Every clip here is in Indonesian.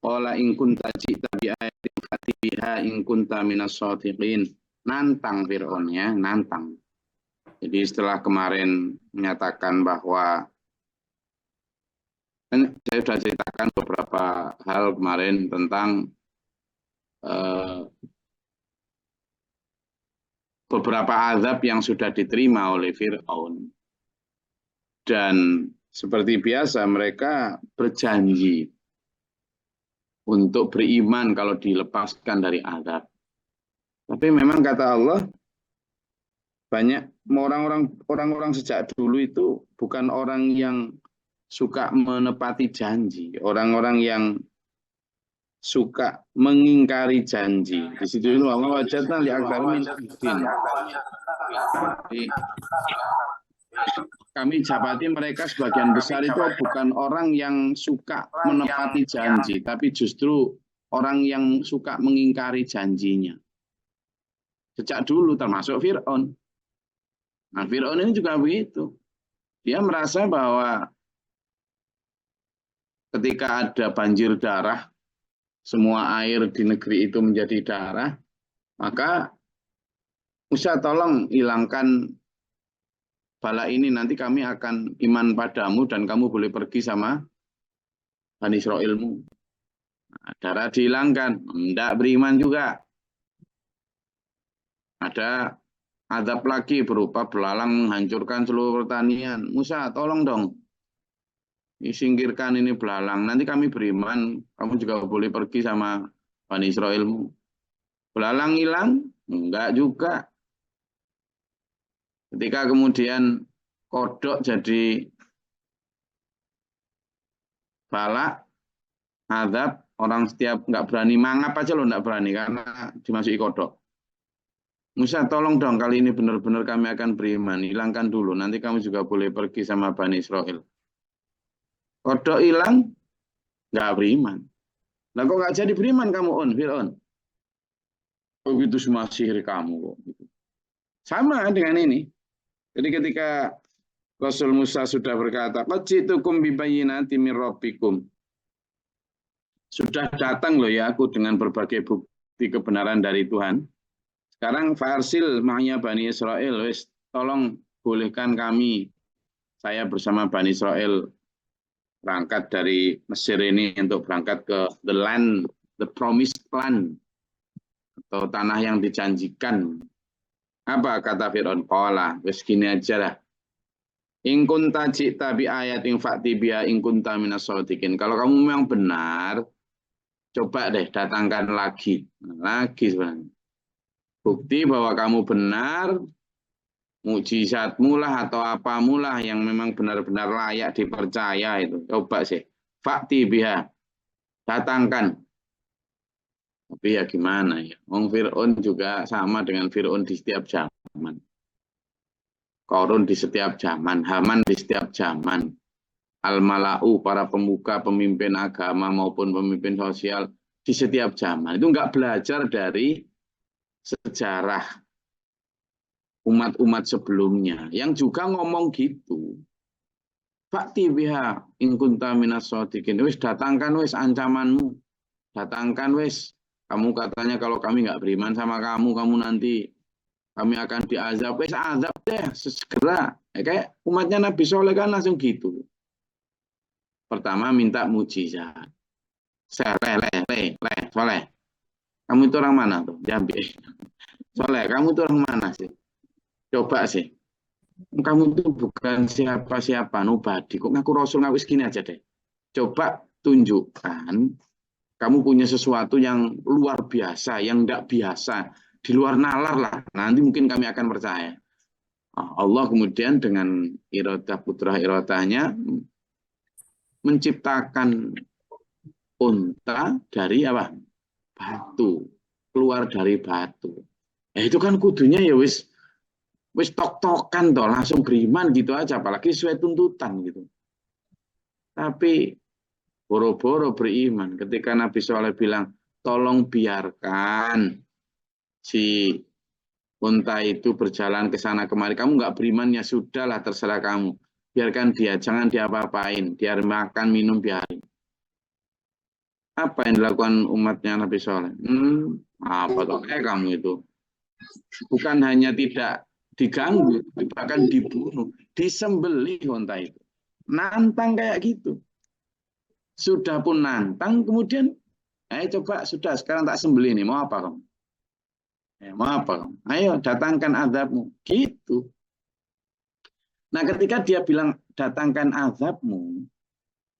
Qala in kunta ji'ta bi ayatin fa'ti biha in kunta minas shadiqin. Nantang Fir'aun ya, nantang. Jadi setelah kemarin menyatakan bahwa kan saya sudah ceritakan beberapa hal kemarin tentang beberapa azab yang sudah diterima oleh Fir'aun. Dan seperti biasa mereka berjanji untuk beriman kalau dilepaskan dari azab. Tapi memang kata Allah, banyak orang-orang sejak dulu itu bukan orang yang suka menepati janji, orang-orang yang suka mengingkari janji. Di situ itu Allah wajadna li aktsari min abdin. Jadi kami japati mereka sebagian besar itu bukan orang yang suka menepati janji, tapi justru orang yang suka mengingkari janjinya. Sejak dulu termasuk Fir'aun. Nah, Fir'aun ini juga begitu. Dia merasa bahwa ketika ada banjir darah, semua air di negeri itu menjadi darah, maka Musa tolong hilangkan bala ini, nanti kami akan iman padamu dan kamu boleh pergi sama Bani Israilmu. Nah, darah dihilangkan, tidak beriman juga. Ada azab lagi berupa belalang menghancurkan seluruh pertanian. Musa, tolong dong, disingkirkan ini belalang. Nanti kami beriman, kamu juga boleh pergi sama Bani Israilmu. Belalang hilang? Enggak juga. Ketika kemudian kodok jadi balak, azab, orang setiap nggak berani mangap aja loh, nggak berani karena dimasuki kodok. Musa, tolong dong, kali ini benar-benar kami akan beriman. Hilangkan dulu, nanti kamu juga boleh pergi sama Bani Israel. Kodok hilang, nggak beriman. Nah kok nggak jadi beriman kamu, Fir'aun? Oh itu semua sihir kamu kok. Sama dengan ini. Jadi ketika Rasul Musa sudah berkata, qad ji'tukum bibayyinatin min rabbikum. Sudah datang loh ya aku dengan berbagai bukti kebenaran dari Tuhan. Sekarang farsil ma'nya Bani Israel, wis tolong bolehkan kami, saya bersama Bani Israel berangkat dari Mesir ini untuk berangkat ke the land, the promised land, atau tanah yang dijanjikan. Apa kata Fir'aun? Qala, wis gini aja lah. In kunta ji'ta bi ayatin fa'ti biha in kunta minas shadiqin. Kalau kamu memang benar, coba deh datangkan lagi. Lagi sebenarnya. Bukti bahwa kamu benar, mukjizatmu lah atau apamu lah yang memang benar-benar layak dipercaya itu. Coba sih. Fakti biha. Datangkan. Tapi ya gimana ya. Wong Fir'aun juga sama dengan Fir'aun di setiap zaman. Qarun di setiap zaman. Haman di setiap zaman. Al-Mala'u, para pemuka, pemimpin agama maupun pemimpin sosial di setiap zaman. Itu enggak belajar dari sejarah umat-umat sebelumnya yang juga ngomong gitu. Fakti biha in kunta minas shadiqin. Wis datangkan wis ancamanmu. Datangkan wis. Kamu katanya kalau kami nggak beriman sama kamu, kamu nanti kami akan diazab. Wis azab deh segera. Kayak umatnya Nabi Soleh kan langsung gitu. Pertama minta mujizat. Soleh. Kamu itu orang mana tuh? Jambi. Soleh, kamu itu orang mana sih? Coba sih. Kamu itu bukan siapa-siapa, nobody. Kok ngaku Rasul, ngaku segini aja deh. Coba tunjukkan kamu punya sesuatu yang luar biasa, yang tidak biasa, di luar nalar lah. Nanti mungkin kami akan percaya. Allah kemudian dengan iradah putra iradahnya menciptakan unta dari apa? Batu. Keluar dari batu. Itu kan kudunya ya wis tok-tokan toh, langsung beriman gitu aja, apalagi sesuai tuntutan gitu. Tapi boro-boro beriman ketika Nabi Soleh bilang, tolong biarkan si unta itu berjalan ke sana kemari. Kamu nggak beriman ya sudahlah, terserah kamu. Biarkan dia, jangan diapa-apain, biar makan minum biarin. Apa yang dilakukan umatnya Nabi Soleh? Apa toh kamu itu? Bukan hanya tidak diganggu, bahkan dibunuh, disembelih onta itu. Nantang kayak gitu. Sudah pun nantang, kemudian, coba sudah sekarang tak sembelih nih, mau apa kamu? Mau apa kamu? Ayo datangkan azabmu. Gitu. Nah ketika dia bilang datangkan azabmu,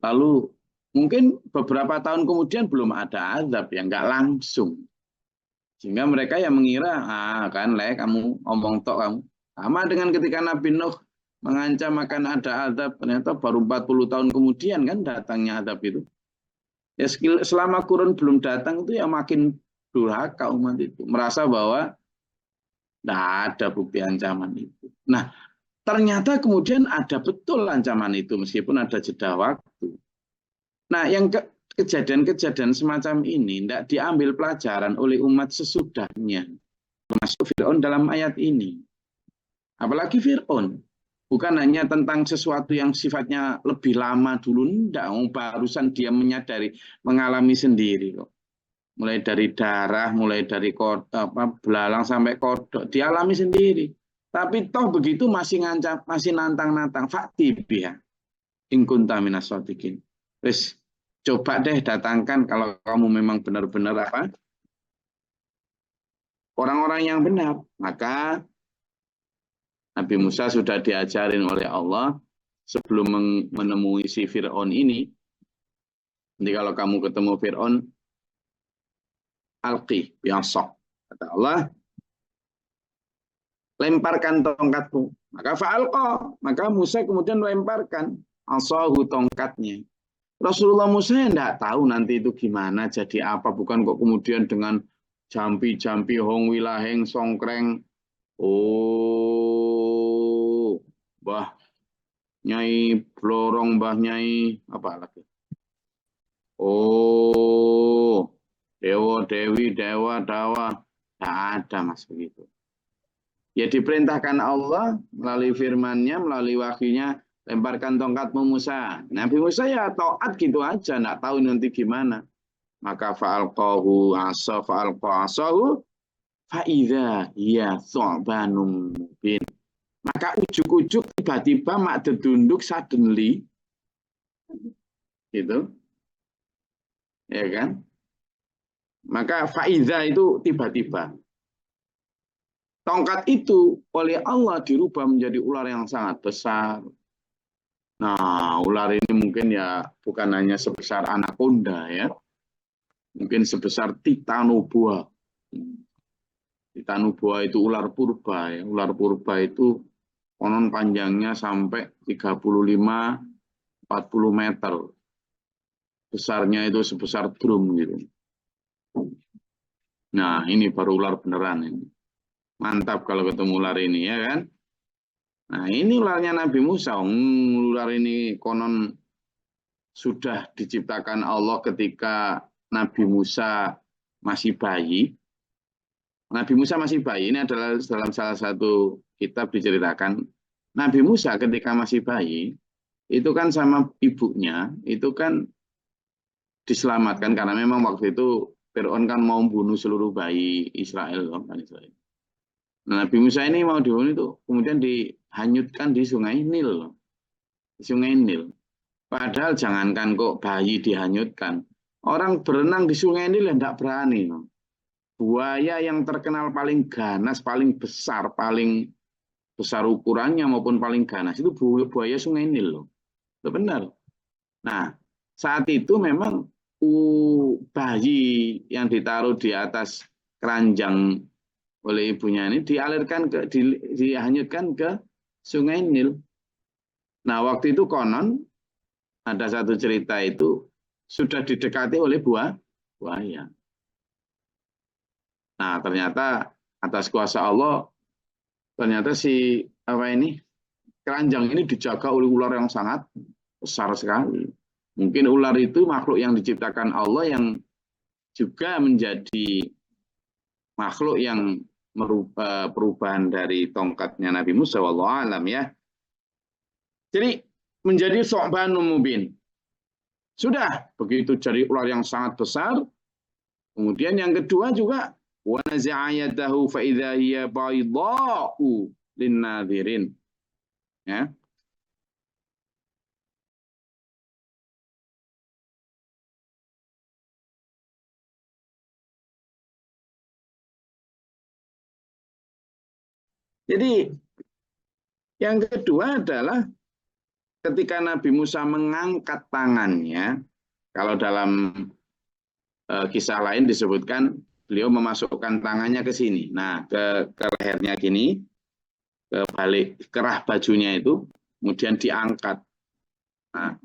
lalu mungkin beberapa tahun kemudian belum ada azab, ya nggak langsung. Sehingga mereka yang mengira, kan kamu ngomong tok kamu. Sama dengan ketika Nabi Nuh mengancam akan ada azab, ternyata baru 40 tahun kemudian kan datangnya azab itu. Ya selama kurun belum datang itu ya makin durhaka umat itu. Merasa bahwa tidak ada bukti ancaman itu. Nah, ternyata kemudian ada betul ancaman itu meskipun ada jeda waktu. Nah, yang kejadian-kejadian semacam ini tidak diambil pelajaran oleh umat sesudahnya. Termasuk Fir'aun dalam ayat ini. Apalagi Fir'aun. Bukan hanya tentang sesuatu yang sifatnya lebih lama dulu. Tidak, barusan dia menyadari, mengalami sendiri kok. Mulai dari darah, mulai dari belalang sampai kodok. Dialami sendiri. Tapi toh begitu masih ngancam, masih nantang-nantang. Fakti biha. In kunta minas shodiqin. Terus coba deh datangkan kalau kamu memang benar-benar orang-orang yang benar. Maka Nabi Musa sudah diajarin oleh Allah sebelum menemui si Fir'aun ini. Nanti kalau kamu ketemu Fir'aun, alqi bi'asok. Kata Allah, lemparkan tongkatmu. Maka fa'alqa. Maka Musa kemudian melemparkan asahu tongkatnya. Rasulullah Musa tidak tahu nanti itu gimana, jadi apa. Bukan kok kemudian dengan jampi-jampi, hong wilaheng, songkreng. Oh, Mbah Nyai Blorong, Mbah Nyai, apa lagi? Oh, Dewa, Dewi, Dewa, Dawa. Tidak ada mas begitu. Ya diperintahkan Allah melalui firman-Nya, melalui wahyunya, lemparkan tongkatmu Musa. Nabi Musa ya taat gitu aja, nggak tahu nanti gimana. Maka fa'alqahu asa fa'alqa asahu fa'idha ya thu'banum mubin. Maka ujuk-ujuk tiba-tiba mak dedunduk suddenly gitu. Ya kan? Maka fa'idha itu tiba-tiba. Tongkat itu oleh Allah dirubah menjadi ular yang sangat besar. Nah, ular ini mungkin ya bukan hanya sebesar anaconda ya. Mungkin sebesar titanoboa. Titanoboa itu ular purba ya. Ular purba itu konon panjangnya sampai 35-40 meter. Besarnya itu sebesar drum gitu. Nah, ini baru ular beneran ini. Mantap kalau ketemu ular ini ya kan. Nah, ini ularnya Nabi Musa. Ular ini konon sudah diciptakan Allah ketika Nabi Musa masih bayi. Nabi Musa masih bayi, ini adalah dalam salah satu kitab diceritakan. Nabi Musa ketika masih bayi, itu kan sama ibunya, itu kan diselamatkan. Karena memang waktu itu Fir'aun kan mau membunuh seluruh bayi Israel. Nah, Nabi Musa ini mau dibunuh itu, kemudian dihanyutkan di sungai Nil. Di sungai Nil. Padahal jangankan kok bayi dihanyutkan. Orang berenang di sungai Nil yang tidak berani. Buaya yang terkenal paling ganas, paling besar ukurannya maupun paling ganas, itu buaya sungai Nil loh. Itu benar. Nah, saat itu memang bayi yang ditaruh di atas keranjang oleh ibunya ini dialirkan dihanyutkan ke sungai Nil. Nah, waktu itu konon ada satu cerita itu sudah didekati oleh buaya. Nah, ternyata atas kuasa Allah, ternyata si keranjang ini dijaga oleh ular yang sangat besar sekali. Mungkin ular itu makhluk yang diciptakan Allah yang juga menjadi makhluk yang merubah perubahan dari tongkatnya Nabi Musa wallahu alam ya. Jadi menjadi thu'banum mubin. Sudah, begitu jadi ular yang sangat besar. Kemudian yang kedua juga wa naza'a yadahu fa idza hiya baydha'u lin-nadhirin. Ya. Jadi yang kedua adalah ketika Nabi Musa mengangkat tangannya, kalau dalam kisah lain disebutkan beliau memasukkan tangannya ke sini. Nah, ke lehernya gini, ke balik kerah bajunya itu, kemudian diangkat. Nah,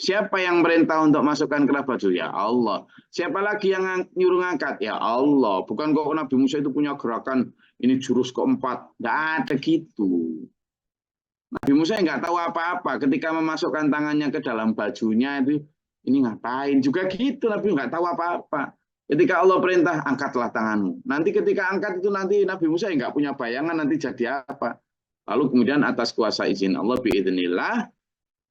siapa yang merintah untuk masukkan kerah baju? Ya Allah. Siapa lagi yang nyuruh ngangkat? Ya Allah. Bukan kok Nabi Musa itu punya gerakan ini jurus keempat. Nggak ada gitu. Nabi Musa nggak tahu apa-apa. Ketika memasukkan tangannya ke dalam bajunya itu, ini ngapain? Juga gitu. Nabi nggak tahu apa-apa. Ketika Allah perintah, angkatlah tanganmu. Nanti ketika angkat itu nanti Nabi Musa nggak punya bayangan nanti jadi apa. Lalu kemudian atas kuasa izin Allah biidznillah,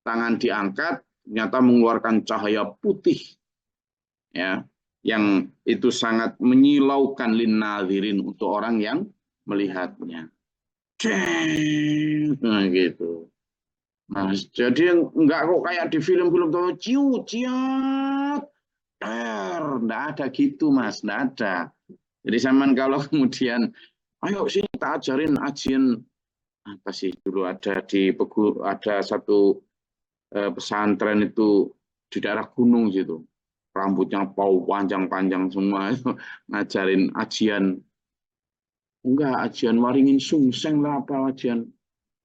tangan diangkat, ternyata mengeluarkan cahaya putih, ya, yang itu sangat menyilaukan linnadhirin untuk orang yang melihatnya. Nah, gitu. Nah, jadi enggak kok kayak di film-film tuh ciut ciat, enggak ada gitu Mas, enggak ada. Jadi zaman kalau kemudian, ayo sini kita ajarin ajian apa sih dulu ada di Pegu, ada satu pesantren itu di daerah gunung situ, rambutnya panjang-panjang semua itu ngajarin ajian, enggak ajian waringin sungseng lah apa ajian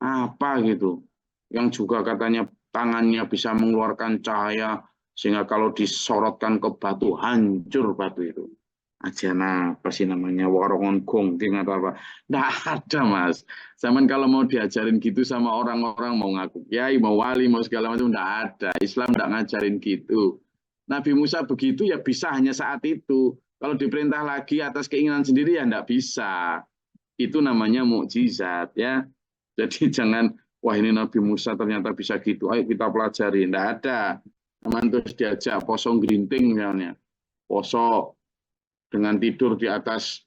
apa gitu, yang juga katanya tangannya bisa mengeluarkan cahaya sehingga kalau disorotkan ke batu hancur batu itu. Ajian apa sih namanya, warongon gonggeng atau apa? Nggak ada Mas. Zaman kalau mau diajarin gitu sama orang-orang mau ngaku kiai, mau wali, mau segala macam nggak ada. Islam nggak ngajarin gitu. Nabi Musa begitu ya bisa hanya saat itu. Kalau diperintah lagi atas keinginan sendiri ya nggak bisa. Itu namanya mukjizat ya. Jadi jangan, wah ini Nabi Musa ternyata bisa gitu. Ayo kita pelajari. Nggak ada. Teman terus diajak poso gerinting misalnya. Poso dengan tidur di atas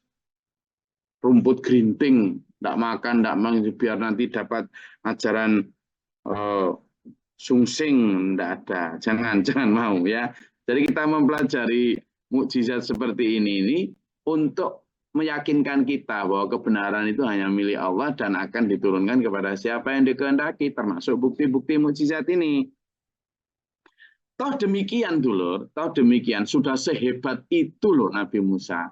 rumput gerinting, tidak makan, tidak makan, biar nanti dapat ajaran uh, sungsing, tidak ada. Jangan mau ya. Jadi kita mempelajari mukjizat seperti ini untuk meyakinkan kita bahwa kebenaran itu hanya milik Allah dan akan diturunkan kepada siapa yang dikehendaki, termasuk bukti-bukti mukjizat ini. Toh demikian dulu, toh demikian sudah sehebat itu loh Nabi Musa.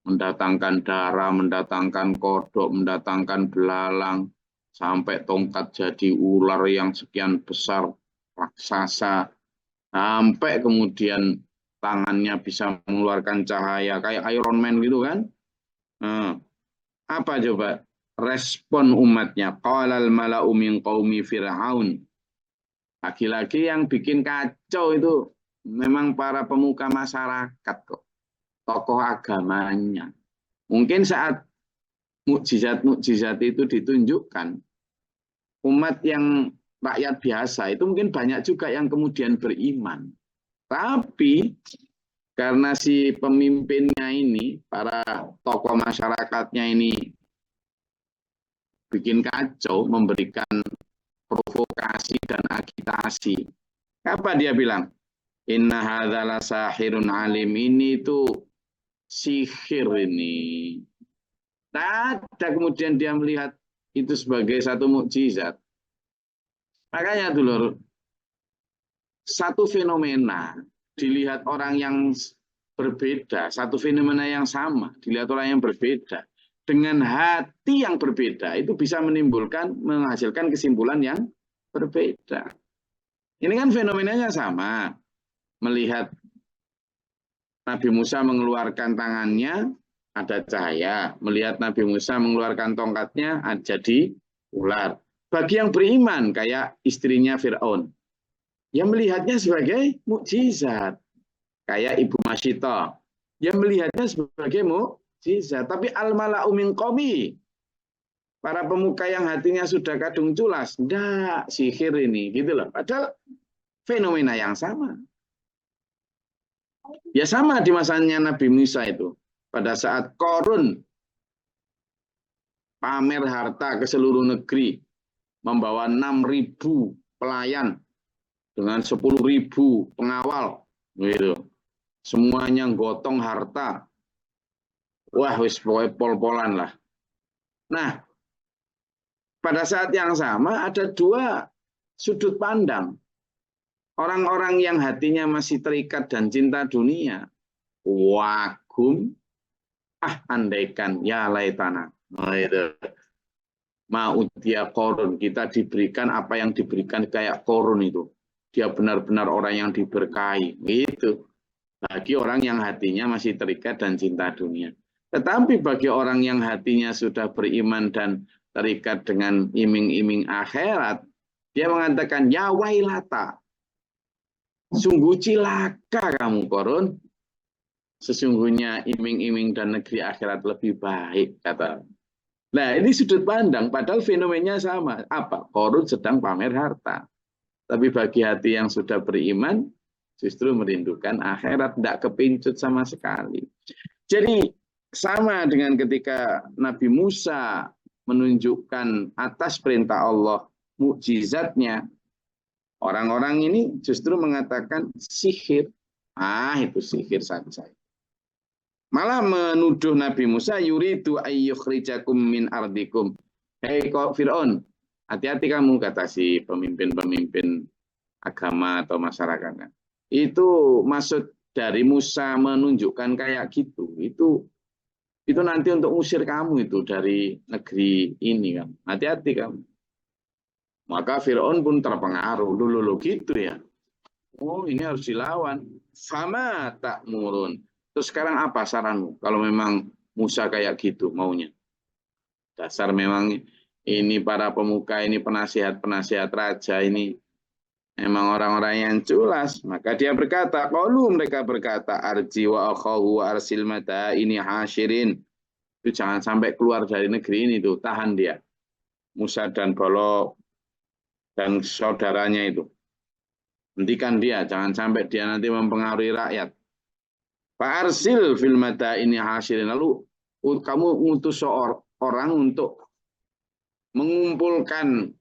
Mendatangkan darah, mendatangkan kodok, mendatangkan belalang, sampai tongkat jadi ular yang sekian besar, raksasa, sampai kemudian tangannya bisa mengeluarkan cahaya, kayak Iron Man gitu kan. Nah, apa coba respon umatnya? Qalal mala'u min qaumi Fir'aun. Lagi-lagi yang bikin kacau itu memang para pemuka masyarakat kok, tokoh agamanya. Mungkin saat mukjizat-mukjizat itu ditunjukkan, umat yang rakyat biasa itu mungkin banyak juga yang kemudian beriman. Tapi karena si pemimpinnya ini, para tokoh masyarakatnya ini bikin kacau, memberikan provokasi dan agitasi. Apa dia bilang? Inna hadzal sahirun alim, ini itu sihir ini. Tak ada kemudian dia melihat itu sebagai satu mukjizat. Makanya dulu satu fenomena dilihat orang yang berbeda, satu fenomena yang sama dilihat orang yang berbeda dengan hati yang berbeda itu bisa menimbulkan menghasilkan kesimpulan yang berbeda. Ini kan fenomenanya sama. Melihat Nabi Musa mengeluarkan tangannya ada cahaya, melihat Nabi Musa mengeluarkan tongkatnya jadi ular. Bagi yang beriman kayak istrinya Fir'aun, yang melihatnya sebagai mukjizat, kayak Ibu Masyito, yang melihatnya sebagai mukjizat. Tapi al-mala'u min qaumi, para pemuka yang hatinya sudah kadung culas, enggak, sihir ini, gitu loh. Padahal fenomena yang sama. Ya sama di masanya Nabi Musa itu. Pada saat Korun pamer harta ke seluruh negeri, membawa 6.000 pelayan dengan 10.000 pengawal, gitu. Semuanya gotong harta. Wah, wis pol-polan lah. Nah, pada saat yang sama ada dua sudut pandang. Orang-orang yang hatinya masih terikat dan cinta dunia, wagum, andaikan, ya laitana. Nah, itu. Mau dia korun, kita diberikan apa yang diberikan kayak korun itu. Dia benar-benar orang yang diberkahi. Itu. Bagi orang yang hatinya masih terikat dan cinta dunia. Tetapi bagi orang yang hatinya sudah beriman dan terikat dengan iming-iming akhirat, dia mengatakan, ya wailata, sungguh cilaka kamu korun. Sesungguhnya iming-iming dan negeri akhirat lebih baik, kata. Nah, ini sudut pandang, padahal fenomenanya sama. Apa? Korun sedang pamer harta. Tapi bagi hati yang sudah beriman, justru merindukan akhirat, tidak kepincut sama sekali. Jadi, sama dengan ketika Nabi Musa menunjukkan atas perintah Allah mukjizatnya, orang-orang ini justru mengatakan sihir. Itu sihir saja. Malah menuduh Nabi Musa yuridu ayyukhrijakum min ardikum. Hei kok Fir'aun, hati-hati kamu, kata si pemimpin-pemimpin agama atau masyarakatnya. Itu maksud dari Musa menunjukkan kayak gitu. Itu nanti untuk usir kamu itu dari negeri ini kan. Hati-hati kamu. Maka Fir'aun pun terpengaruh. Dulu gitu ya. Oh, ini harus dilawan. Sama tak murun. Terus sekarang apa saranmu? Kalau memang Musa kayak gitu maunya. Dasar memang ini para pemuka, ini penasihat-penasihat raja, ini memang orang-orang yang culas. Maka dia berkata, mereka berkata, arji wa akhahu wa arsil mata ini hasyirin. Itu jangan sampai keluar dari negeri ini tuh, tahan dia. Musa dan Balok dan saudaranya itu. Hentikan dia, jangan sampai dia nanti mempengaruhi rakyat. Pak Arsil fil ini hasilin. Lalu kamu ngutus seorang untuk mengumpulkan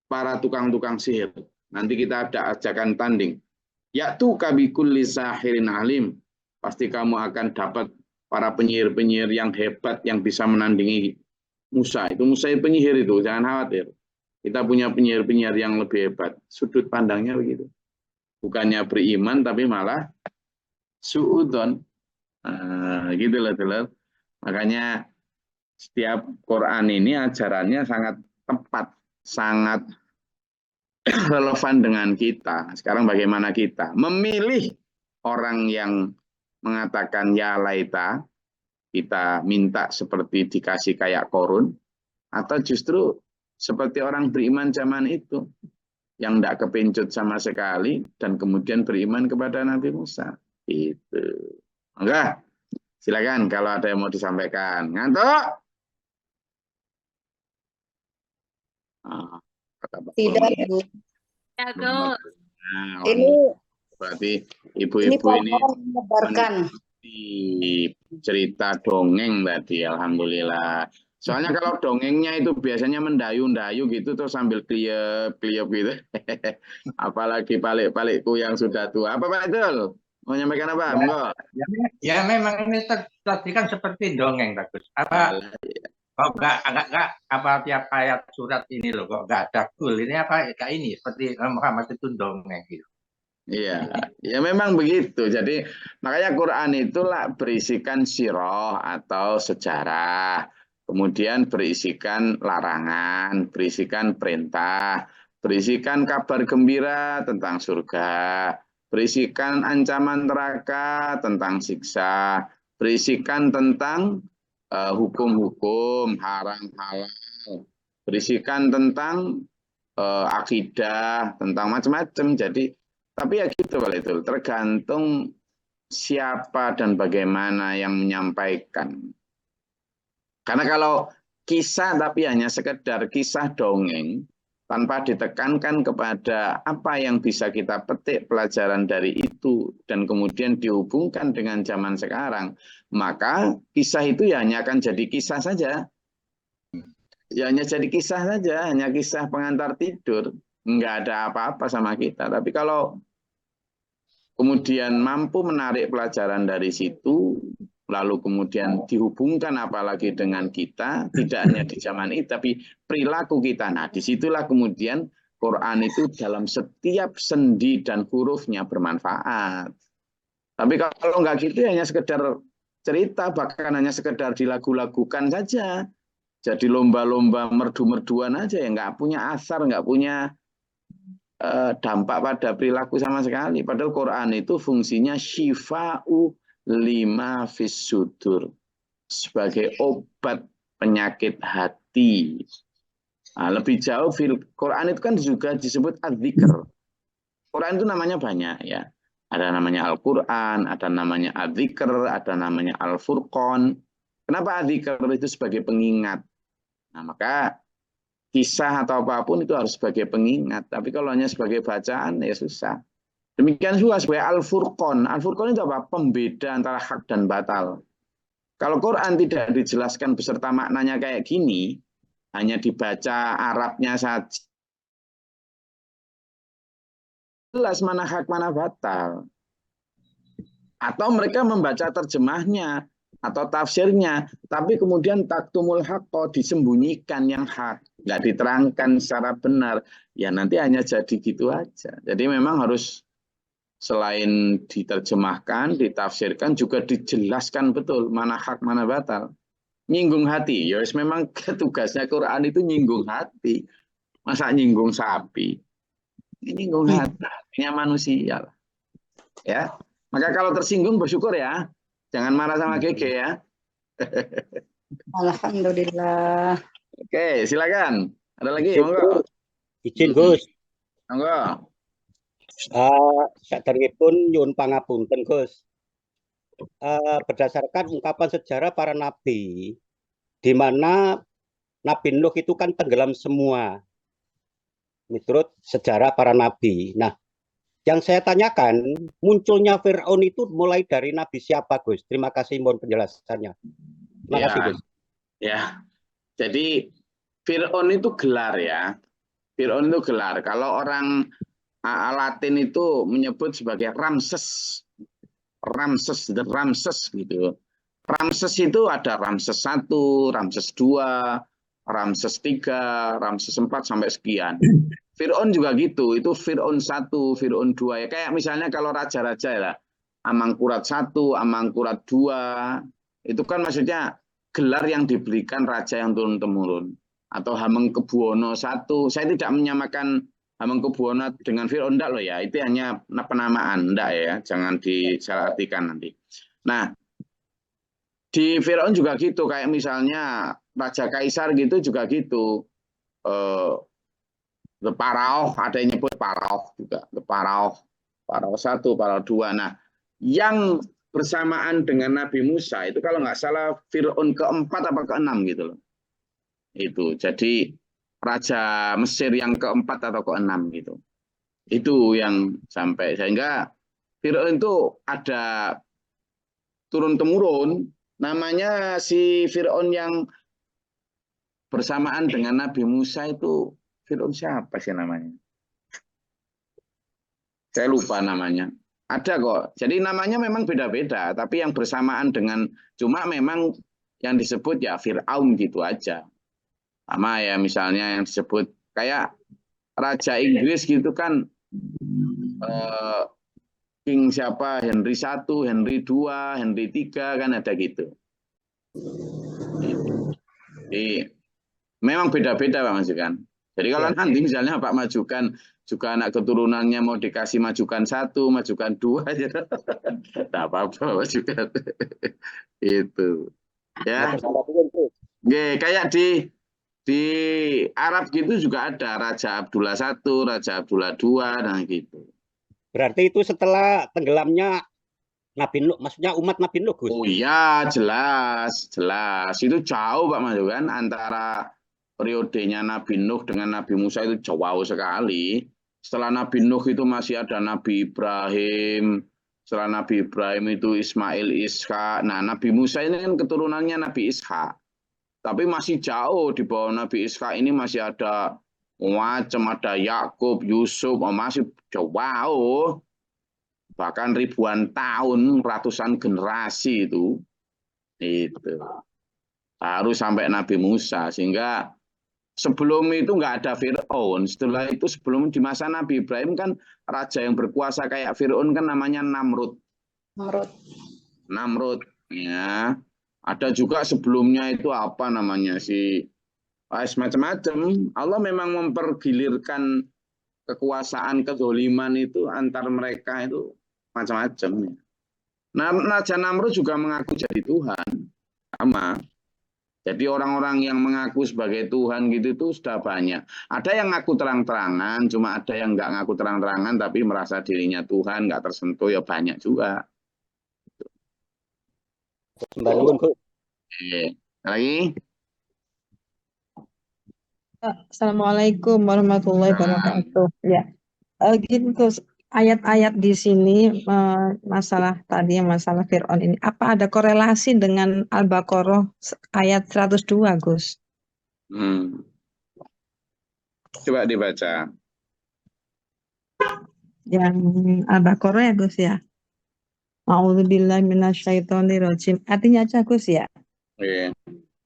para tukang-tukang sihir. Nanti kita ada ajakan tanding. Yaitu kabikulli sahirin alim. Pasti kamu akan dapat para penyihir-penyihir yang hebat yang bisa menandingi Musa. Itu Musa penyihir itu, jangan khawatir. Kita punya penyihir-penyihir yang lebih hebat. Sudut pandangnya begitu. Bukannya beriman tapi malah suudon. Gitu loh, telur. Makanya setiap Quran ini ajarannya sangat tepat, sangat relevan dengan kita. Sekarang bagaimana kita memilih orang yang mengatakan ya laita, kita minta seperti dikasih kayak korun, atau justru seperti orang beriman zaman itu yang tidak kepincut sama sekali dan kemudian beriman kepada Nabi Musa. Itu. Enggak. Silakan kalau ada yang mau disampaikan. Ngantuk? Tidak, Bu. Ya, Go. Nah, Ini berarti ibu-ibu ini menyebarkan cerita dongeng tadi, alhamdulillah. Soalnya kalau dongengnya itu biasanya mendayu-dayu gitu tuh sambil kliep-kliep gitu. Apalagi palik-palikku yang sudah tua. Apa Pak Idul? Mau nyampaikan apa? Enggak. Ya memang ini tadi kan seperti dongeng bagus. Apa kok enggak apa tiap ayat surat ini loh kok enggak ada cool. Ini apa kayak ini seperti Muhammad itu dongeng gitu. Iya, ya memang begitu. Jadi makanya Quran itulah berisikan sirah atau sejarah, kemudian berisikan larangan, berisikan perintah, berisikan kabar gembira tentang surga, berisikan ancaman neraka tentang siksa, berisikan tentang hukum-hukum haram halal, berisikan tentang akidah, tentang macam-macam. Jadi tapi ya gitu kalau itu tergantung siapa dan bagaimana yang menyampaikan. Karena kalau kisah tapi hanya sekedar kisah dongeng, tanpa ditekankan kepada apa yang bisa kita petik pelajaran dari itu dan kemudian dihubungkan dengan zaman sekarang, maka kisah itu ya hanya akan jadi kisah saja. Ya hanya jadi kisah saja, hanya kisah pengantar tidur. Nggak ada apa-apa sama kita. Tapi kalau kemudian mampu menarik pelajaran dari situ, lalu kemudian dihubungkan apalagi dengan kita, tidak hanya di zaman itu, tapi perilaku kita. Nah, disitulah kemudian Quran itu dalam setiap sendi dan hurufnya bermanfaat. Tapi kalau nggak gitu, hanya sekedar cerita, bahkan hanya sekedar dilagu-lagukan saja. Jadi lomba-lomba merdu-merduan aja, ya nggak punya asar, nggak punya dampak pada perilaku sama sekali. Padahal Quran itu fungsinya syifa'u lima fis sudur, sebagai obat penyakit hati. Nah, lebih jauh, Quran itu kan juga disebut adzikr. Quran itu namanya banyak ya. Ada namanya Al-Quran, ada namanya adzikr, ada namanya Al-Furqan. Kenapa adzikr itu sebagai pengingat? Nah, maka kisah atau apapun itu harus sebagai pengingat. Tapi kalau hanya sebagai bacaan, ya susah. Demikian juga sebagai Al-Furqan. Al-Furqan itu apa? Pembeda antara hak dan batal. Kalau Quran tidak dijelaskan beserta maknanya kayak gini, hanya dibaca Arabnya saja, jelas mana hak, mana batal. Atau mereka membaca terjemahnya atau tafsirnya, tapi kemudian taktumul haqqo, disembunyikan yang hak, nggak diterangkan secara benar, ya nanti hanya jadi gitu aja. Jadi memang harus selain diterjemahkan, ditafsirkan, juga dijelaskan betul mana hak, mana batal. Nyinggung hati, ya memang tugasnya Quran itu nyinggung hati. Masa nyinggung sapi? Ini nyinggung hatinya manusia. Ya, maka kalau tersinggung bersyukur ya. Jangan marah sama Gege ya. Alhamdulillah. Oke, silakan. Ada lagi? Monggo. Izin Gus. Monggo. Saderengipun nyuwun pangapunten Gus. Berdasarkan ungkapan sejarah para nabi, di mana Nabi Nuh itu kan tenggelam semua, menurut sejarah para nabi. Nah, yang saya tanyakan, munculnya Fir'aun itu mulai dari nabi siapa Gus? Terima kasih, mohon penjelasannya. Terima kasih Gus. Ya, jadi Fir'aun itu gelar ya. Fir'aun itu gelar. Kalau orang Latin itu menyebut sebagai Ramses. Ramses gitu. Ramses itu ada Ramses 1, Ramses 2, Ramses 3, Ramses 4 sampai sekian. Fir'aun juga gitu, itu Fir'aun 1, Fir'aun 2 ya. Kayak misalnya kalau raja-raja ya, Amangkurat 1, Amangkurat 2, itu kan maksudnya gelar yang diberikan raja yang turun-temurun. Atau Hamengkubuwono 1, saya tidak menyamakan Hamengkubuwono dengan Fir'aun, enggak loh ya, itu hanya penamaan, enggak ya, jangan disalahartikan nanti. Nah, di Fir'aun juga gitu, kayak misalnya Raja Kaisar gitu juga gitu. Parao, ada yang nyebut Parao juga. Parao 1, Parao 2. Nah, yang bersamaan dengan Nabi Musa itu kalau nggak salah Fir'aun keempat apa keenam gitu loh. Itu, jadi Raja Mesir yang keempat atau keenam gitu. Itu yang sampai, sehingga Fir'aun itu ada turun-temurun, namanya si Fir'aun yang bersamaan dengan Nabi Musa itu Fir'aun siapa sih namanya? Saya lupa namanya. Ada kok. Jadi namanya memang beda-beda, tapi yang bersamaan dengan, cuma memang yang disebut ya Fir'aun gitu aja. Sama ya misalnya yang disebut kayak Raja Inggris gitu kan, King siapa, Henry 1, Henry 2, Henry 3 kan ada gitu. Jadi memang beda-beda Pak Majukan. Jadi kalau nanti misalnya Pak Majukan juga anak keturunannya mau dikasih Majukan 1, Majukan 2 aja. Tidak apa-apa Majukan. Itu. Ya. Oke, kayak di Arab gitu juga ada Raja Abdullah 1, Raja Abdullah 2, nah gitu. Berarti itu setelah tenggelamnya Nabi Nuh, maksudnya umat Nabi Nuh, Gus? Oh iya, jelas. Itu jauh Pak Majukan antara periodenya Nabi Nuh dengan Nabi Musa itu jauh sekali. Setelah Nabi Nuh itu masih ada Nabi Ibrahim. Setelah Nabi Ibrahim itu Ismail, Ishak. Nah, Nabi Musa ini kan keturunannya Nabi Ishak. Tapi masih jauh di bawah Nabi Ishak ini masih ada macam, ada Yakub, Yusuf, masih jauh. Bahkan ribuan tahun, ratusan generasi itu harus sampai Nabi Musa. Sehingga sebelum itu nggak ada Fir'aun. Setelah itu sebelum di masa Nabi Ibrahim kan raja yang berkuasa kayak Fir'aun kan namanya Namrud. Namrud ya. Ada juga sebelumnya itu apa namanya macam-macam. Allah memang mempergilirkan kekuasaan kezoliman itu antar mereka itu macam-macam. Nah, Raja Namrud juga mengaku jadi Tuhan, sama. Jadi orang-orang yang mengaku sebagai Tuhan gitu itu sudah banyak. Ada yang ngaku terang-terangan, cuma ada yang nggak ngaku terang-terangan tapi merasa dirinya Tuhan, nggak tersentuh, ya banyak juga. Oke. Lagi? Assalamualaikum warahmatullahi wabarakatuh. Ya, gini terus ayat-ayat di sini masalah tadi masalah Fir'aun ini, apa ada korelasi dengan Al-Baqarah ayat 102, Gus? Coba dibaca. Yang Al-Baqarah ya, Gus ya. A'udzubillahi minasyaitonirrajim. Artinya aja, Gus ya. Oke.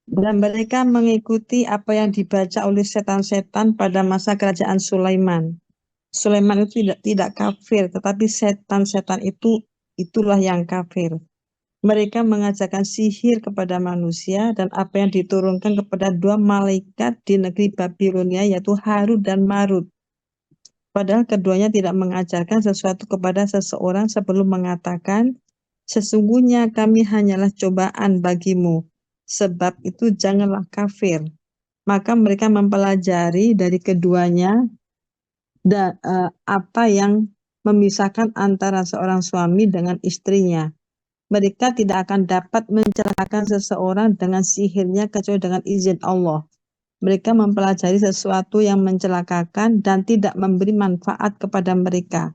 Dan mereka mengikuti apa yang dibaca oleh setan-setan pada masa kerajaan Sulaiman. Sulaiman itu tidak kafir, tetapi setan-setan itulah yang kafir. Mereka mengajarkan sihir kepada manusia dan apa yang diturunkan kepada dua malaikat di negeri Babilonia, yaitu Harut dan Marut. Padahal keduanya tidak mengajarkan sesuatu kepada seseorang sebelum mengatakan, sesungguhnya kami hanyalah cobaan bagimu, sebab itu janganlah kafir. Maka mereka mempelajari dari keduanya apa yang memisahkan antara seorang suami dengan istrinya. Mereka tidak akan dapat mencelakakan seseorang dengan sihirnya kecuali dengan izin Allah. Mereka mempelajari sesuatu yang mencelakakan dan tidak memberi manfaat kepada mereka.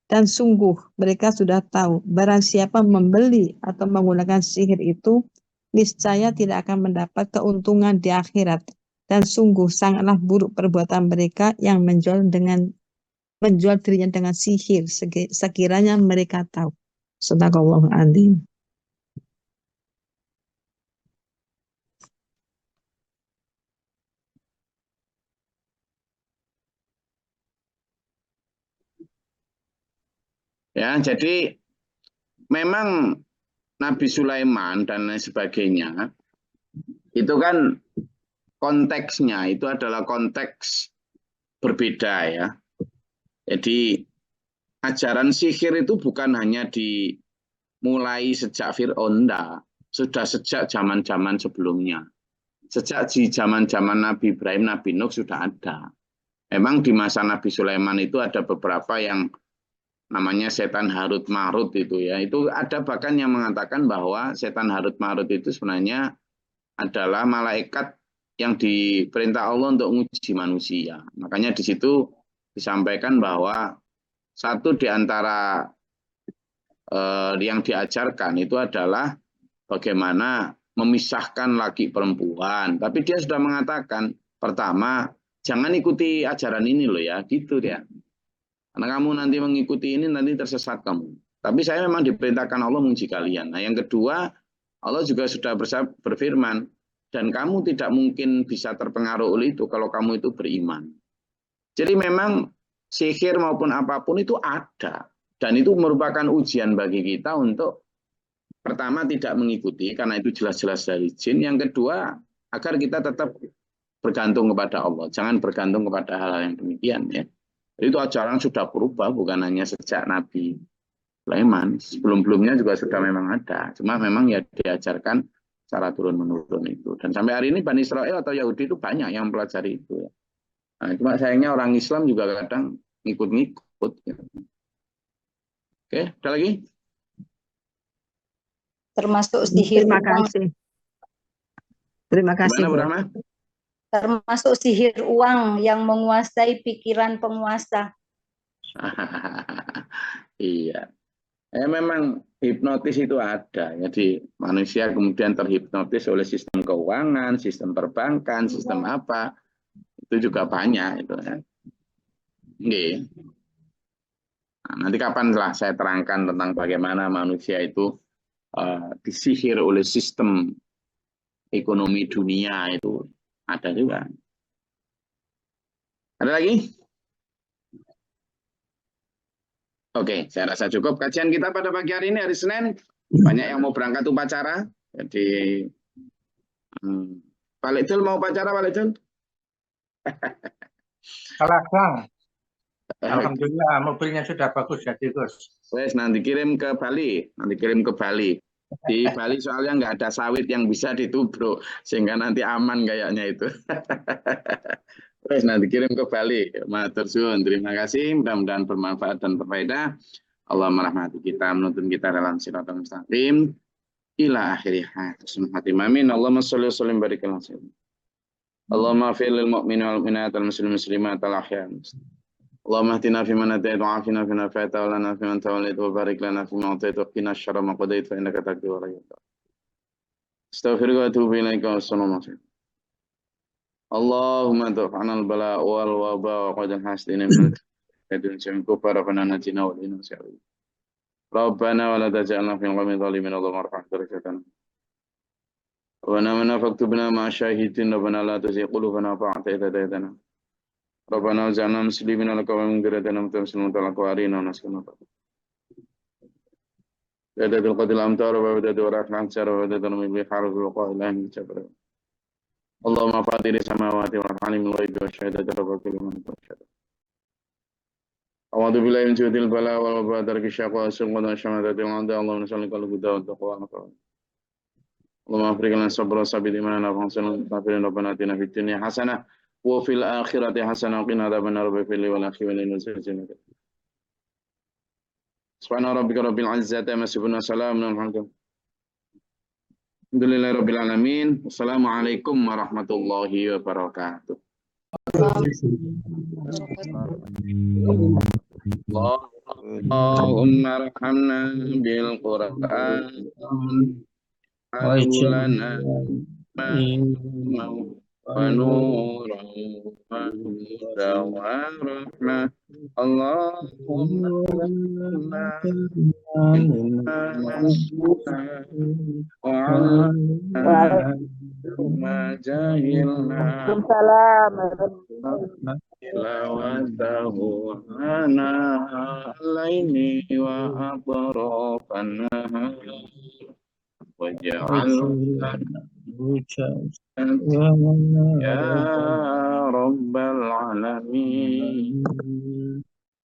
Dan sungguh mereka sudah tahu, barang siapa membeli atau menggunakan sihir itu, niscaya tidak akan mendapat keuntungan di akhirat. Dan sungguh sangatlah buruk perbuatan mereka yang menjual dirinya dengan sihir sekiranya mereka tahu. Shadaqallahul adzim. Ya, jadi memang Nabi Sulaiman dan lain sebagainya itu kan konteksnya itu adalah konteks berbeda ya. Jadi ajaran sihir itu bukan hanya dimulai sejak Fir'aun, sudah sejak zaman-zaman sebelumnya. Sejak di zaman-zaman Nabi Ibrahim, Nabi Nuh sudah ada. Memang di masa Nabi Sulaiman itu ada beberapa yang namanya setan Harut Marut itu ya. Itu ada bahkan yang mengatakan bahwa setan Harut Marut itu sebenarnya adalah malaikat yang diperintah Allah untuk menguji manusia. Makanya di situ disampaikan bahwa satu di antara yang diajarkan itu adalah bagaimana memisahkan laki perempuan. Tapi dia sudah mengatakan, pertama, jangan ikuti ajaran ini loh ya, gitu dia. Karena kamu nanti mengikuti ini, nanti tersesat kamu. Tapi saya memang diperintahkan Allah menguji kalian. Nah yang kedua, Allah juga sudah berfirman, dan kamu tidak mungkin bisa terpengaruh oleh itu kalau kamu itu beriman. Jadi memang sihir maupun apapun itu ada. Dan itu merupakan ujian bagi kita untuk pertama tidak mengikuti, karena itu jelas-jelas dari jin. Yang kedua, agar kita tetap bergantung kepada Allah. Jangan bergantung kepada hal-hal yang demikian ya. Itu ajaran sudah berubah, bukan hanya sejak Nabi Sulaiman. Sebelum-belumnya juga sudah memang ada. Cuma memang ya diajarkan secara turun-menurun itu. Dan sampai hari ini Bani Israel atau Yahudi itu banyak yang mempelajari itu. Nah, cuma sayangnya orang Islam juga kadang ngikut-ngikut. Ya. Oke, ada lagi? Termasuk sihir. Terima kasih. Terima kasih. Gimana, Bu Rahma? termasuk sihir uang yang menguasai pikiran penguasa. Iya. Memang hipnotis itu ada. Jadi manusia kemudian terhipnotis oleh sistem keuangan, sistem perbankan, sistem apa. Itu juga banyak itu ya. Oke. Nah, nanti kapan lah saya terangkan tentang bagaimana manusia itu disihir oleh sistem ekonomi dunia itu ada juga. Ada lagi? Oke, saya rasa cukup kajian kita pada pagi hari ini, hari Senin. Banyak yang mau berangkat upacara. Jadi, Pak Lekjul mau upacara, Pak Lekjul? Kang. Alhamdulillah mobilnya sudah bagus jadi Gus. Wes, nanti kirim ke Bali. Di Bali soalnya nggak ada sawit yang bisa ditubruk, sehingga nanti aman kayaknya itu. Wes, nanti kirim ke Bali. Matur suwun, terima kasih. Mudah-mudahan bermanfaat dan berfaedah. Allah merahmati kita, menuntun kita dalam siratal mustaqim. Ila akhirih amin. Allahumma sholli wa sallim barik ala sayyidina. Allahumma fil lil mu'minin wal mu'minat wal muslimat al ahya. Allahumma hdina fi man hadayt wa afina fi man afayt wa lana fi man tawallayt wa barik lana fi ma atayt wa qina syarra ma qadayt fa innaka taqdi wa la yuqda. Astaghfiruka wa atubu ilaika wa assalamu alaikum. Allahumma daf'ana al bala wal waba wa qadal hasdina min al-kadun syamku para pananatina wa lina syarri. Rabbana wa la taj'alna fi qawmin zalimin Allahumma arfa'na darajatana. Rabbana man faktubna ma syahidin Rabbana la tuzigh qulubana ba'da idh hadaytana. Rabbana waj'alna muslimina laka wa min dhurriyyatina ummatan muslimatan laka wa arina nasrana. Yadatul qadil amtar wa yadatul rahman sar wa yadatul mibli haruf wa qailan jabra. Allahumma fatiri samawati wal alimul ghaibi wa syahadati rabbal kulli man tashhadu. A'udzu billahi min syarril bala wal wabaa darki syaqwa summa syamadatil anda Allahumma salli ala huda wa taqwa wa Allahumma afriq lana sabra sabit imana wa hasanah tafirin rabbana atina fid dunya hasanah wa fil akhirati hasanah wa qina adzabannar wa fil wal akhirati nuzulina. Subhana rabbika rabbil izzati amma yasifun wa salamun alal Alhamdulillahi rabbil alamin. Wassalamualaikum warahmatullahi wabarakatuh. Allahumma arhamna bil Qur'an waj'alna wa nuran wa hudan wa rahmah. Allahumma ma jahilna tilawatahu ana alaini wa atrafan waj'alna ya rabbal alamin.